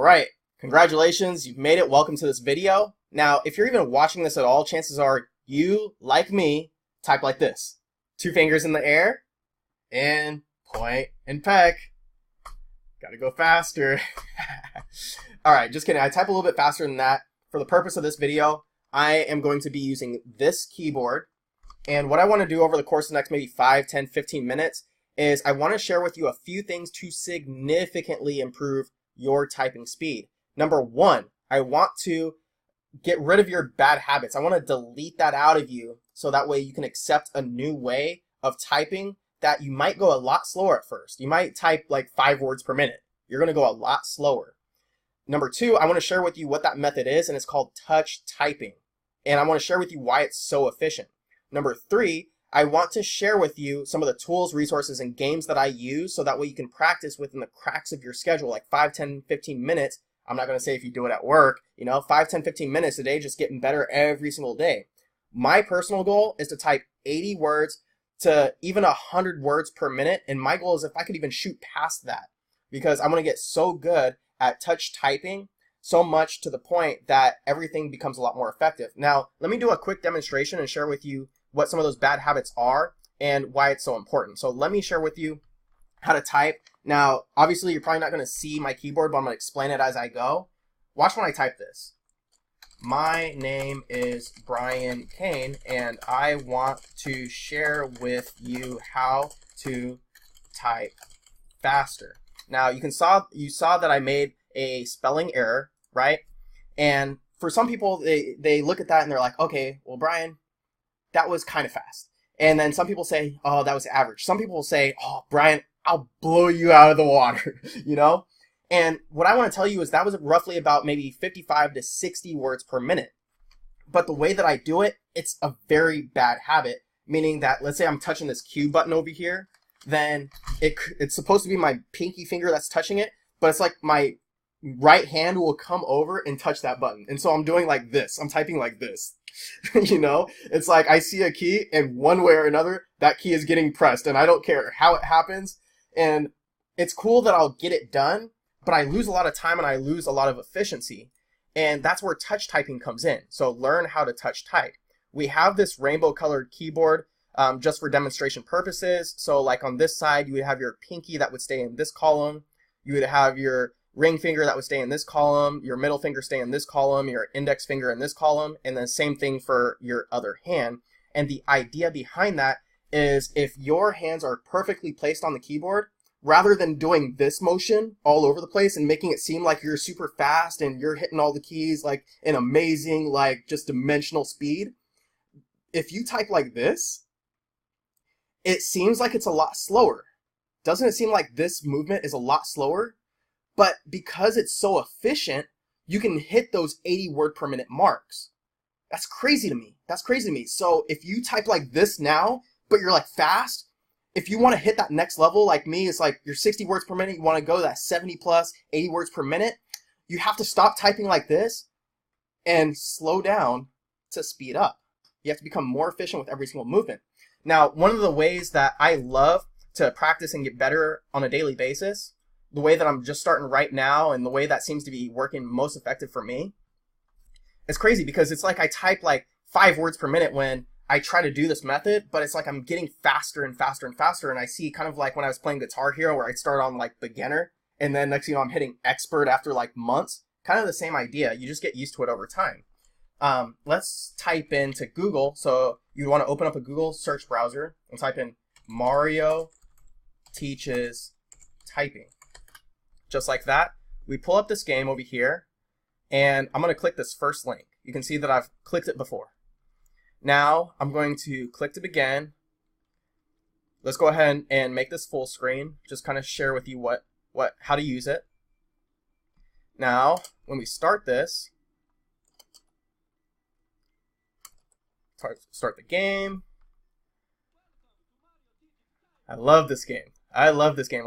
All right, congratulations, you've made it. Welcome to this video. Now, if you're even watching this at all, chances are you, like me, type like this. 2 fingers in the air, and point and peck. Gotta go faster. All right, just kidding. I type a little bit faster than that. For the purpose of this video, I am going to be using this keyboard. And what I want to do over the course of the next maybe 5, 10, 15 minutes is I want to share with you a few things to significantly improve your typing speed. Number 1, I want to get rid of your bad habits. I want to delete that out of you so that way you can accept a new way of typing that you might go a lot slower at first. You might type like 5 words per minute. You're going to go a lot slower. Number 2, I want to share with you what that method is, and it's called touch typing. And I want to share with you why it's so efficient. Number 3, I want to share with you some of the tools, resources, and games that I use so that way you can practice within the cracks of your schedule, like 5, 10, 15 minutes. I'm not going to say if you do it at work, 5, 10, 15 minutes a day, just getting better every single day. My personal goal is to type 80 words to even 100 words per minute. And my goal is if I could even shoot past that, because I'm going to get so good at touch typing so much to the point that everything becomes a lot more effective. Now, let me do a quick demonstration and share with you what some of those bad habits are and why it's so important. So let me share with you how to type. Now, obviously, you're probably not going to see my keyboard, but I'm going to explain it as I go. Watch when I type this. My name is Brian Cain, and I want to share with you how to type faster. Now, you saw that I made a spelling error, right? And for some people, they look at that and they're like, okay, well, Brian, that was kind of fast. And then some people say, oh, that was average. Some people will say, oh, Brian, I'll blow you out of the water, And what I want to tell you is that was roughly about maybe 55 to 60 words per minute. But the way that I do it, it's a very bad habit, meaning that let's say I'm touching this Q button over here, then it's supposed to be my pinky finger that's touching it, but it's like my right hand will come over and touch that button. And so I'm doing like this. I'm typing like this. It's like I see a key and one way or another, that key is getting pressed and I don't care how it happens. And it's cool that I'll get it done, but I lose a lot of time and I lose a lot of efficiency. And that's where touch typing comes in. So learn how to touch type. We have this rainbow colored keyboard just for demonstration purposes. So like on this side, you would have your pinky that would stay in this column. You would have your ring finger that would stay in this column, your middle finger stay in this column, your index finger in this column, and then same thing for your other hand. And the idea behind that is if your hands are perfectly placed on the keyboard, rather than doing this motion all over the place and making it seem like you're super fast and you're hitting all the keys like an amazing, like just dimensional speed, if you type like this, it seems like it's a lot slower. Doesn't it seem like this movement is a lot slower? But because it's so efficient, you can hit those 80 word per minute marks. That's crazy to me. That's crazy to me. So if you type like this now, but you're like fast, if you want to hit that next level like me, it's like you're 60 words per minute, you want to go to that 70 plus, 80 words per minute, you have to stop typing like this and slow down to speed up. You have to become more efficient with every single movement. Now, one of the ways that I love to practice and get better on a daily basis, the way that I'm just starting right now and the way that seems to be working most effective for me, it's crazy because it's like I type like 5 words per minute when I try to do this method, but it's like I'm getting faster and faster and faster. And I see kind of like when I was playing Guitar Hero where I start on like beginner and then next thing you know, I'm hitting expert after like months. Kind of the same idea. You just get used to it over time. Let's type into Google. So you'd want to open up a Google search browser and type in Mario teaches typing. Just like that. We pull up this game over here and I'm going to click this first link. You can see that I've clicked it before. Now I'm going to click to begin. Let's go ahead and make this full screen. Just kind of share with you how to use it. Now, when we start this, start the game. I love this game. I love this game.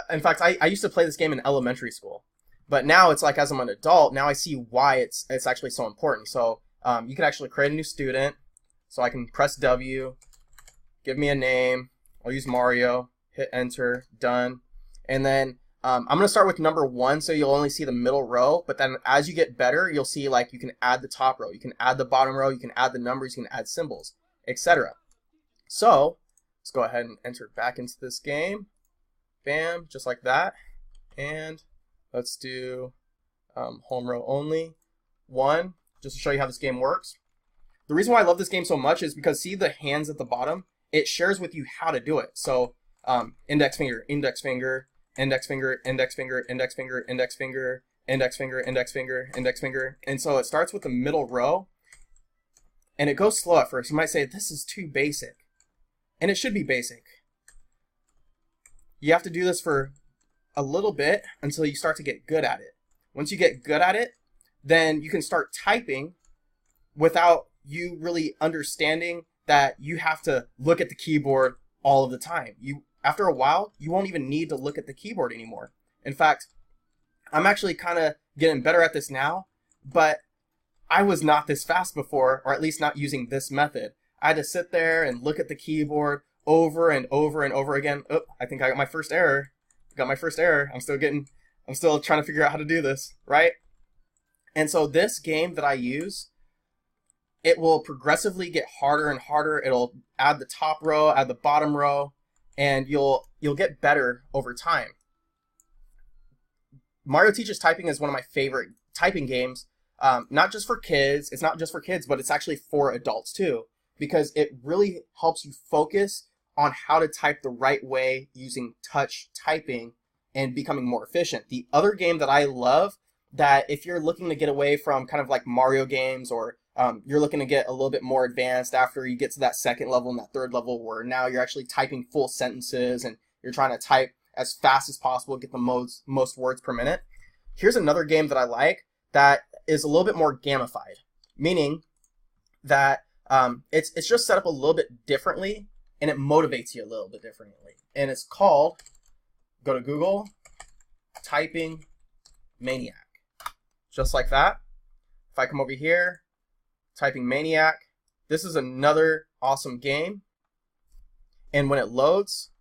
In fact, I used to play this game in elementary school, but now it's like as I'm an adult, now I see why it's actually so important. So you can actually create a new student. So I can press W, give me a name. I'll use Mario, hit enter, done. And then I'm going to start with number 1, so you'll only see the middle row, but then as you get better, you'll see like you can add the top row, you can add the bottom row, you can add the numbers, you can add symbols, etc. So let's go ahead and enter back into this game. Bam, just like that. And let's do home row only. 1, just to show you how this game works. The reason why I love this game so much is because see the hands at the bottom? It shares with you how to do it. So index finger, index finger, index finger, index finger, index finger, index finger, index finger, index finger, index finger. And so it starts with the middle row, and it goes slow at first. You might say, this is too basic. And it should be basic. You have to do this for a little bit until you start to get good at it. Once you get good at it, then you can start typing without you really understanding that you have to look at the keyboard all of the time. After a while, you won't even need to look at the keyboard anymore. In fact, I'm actually kind of getting better at this now, but I was not this fast before, or at least not using this method. I had to sit there and look at the keyboard over and over and over again. Oh, I think I got my first error. I'm still trying to figure out how to do this, right? And so this game that I use, it will progressively get harder and harder. It'll add the top row, add the bottom row, and you'll get better over time. Mario Teaches Typing is one of my favorite typing games, not just for kids. It's not just for kids, but it's actually for adults too, because it really helps you focus on how to type the right way using touch typing and becoming more efficient. The other game that I love, that if you're looking to get away from kind of like Mario games, or you're looking to get a little bit more advanced after you get to that second level and that third level where now you're actually typing full sentences and you're trying to type as fast as possible, get the most words per minute. Here's another game that I like that is a little bit more gamified, meaning that it's just set up a little bit differently and it motivates you a little bit differently. And it's called, go to Google, Typing Maniac. Just like that. If I come over here, Typing Maniac, this is another awesome game. And when it loads,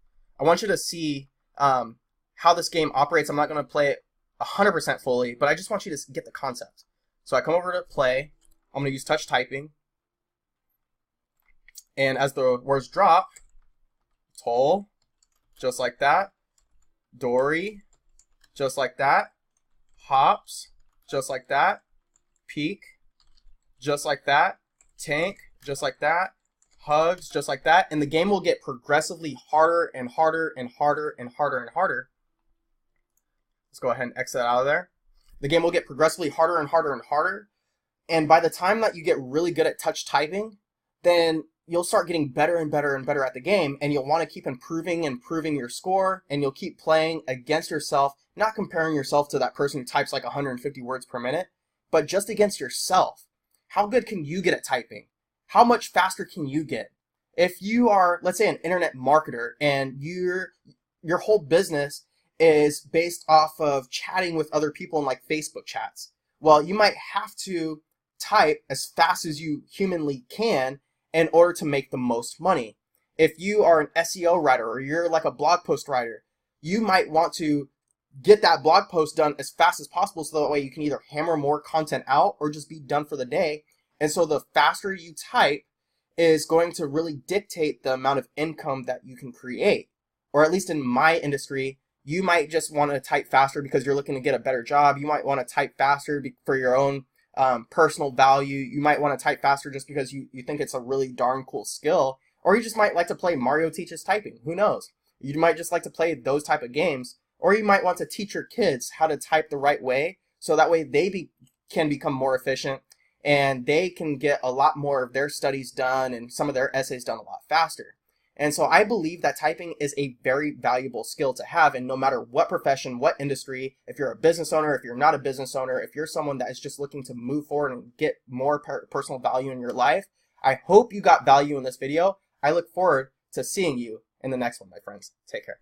I want you to see how this game operates. I'm not going to play it 100% fully, but I just want you to get the concept. So I come over to play. I'm going to use touch typing. And as the words drop, Toll, just like that. Dory, just like that. Hops, just like that. Peak, just like that. Tank, just like that. Hugs, just like that. And the game will get progressively harder and harder and harder and harder and harder. Let's go ahead and exit out of there. The game will get progressively harder and harder and harder. And by the time that you get really good at touch typing, then you'll start getting better and better and better at the game, and you'll want to keep improving and improving your score, and you'll keep playing against yourself, not comparing yourself to that person who types like 150 words per minute, but just against yourself. How good can you get at typing? How much faster can you get? If you are, let's say, an internet marketer, and your whole business is based off of chatting with other people in like Facebook chats, well, you might have to type as fast as you humanly can in order to make the most money. If you are an SEO writer, or you're like a blog post writer, you might want to get that blog post done as fast as possible, so that way you can either hammer more content out or just be done for the day. And so the faster you type is going to really dictate the amount of income that you can create. Or at least in my industry, you might just want to type faster because you're looking to get a better job. You might want to type faster for your own personal value. You might want to type faster just because you think it's a really darn cool skill. Or you just might like to play Mario Teaches Typing. Who knows? You might just like to play those type of games. Or you might want to teach your kids how to type the right way, so that way they can become more efficient and they can get a lot more of their studies done and some of their essays done a lot faster. And so I believe that typing is a very valuable skill to have, and no matter what profession, what industry, if you're a business owner, if you're not a business owner, if you're someone that is just looking to move forward and get more personal value in your life, I hope you got value in this video. I look forward to seeing you in the next one, my friends. Take care.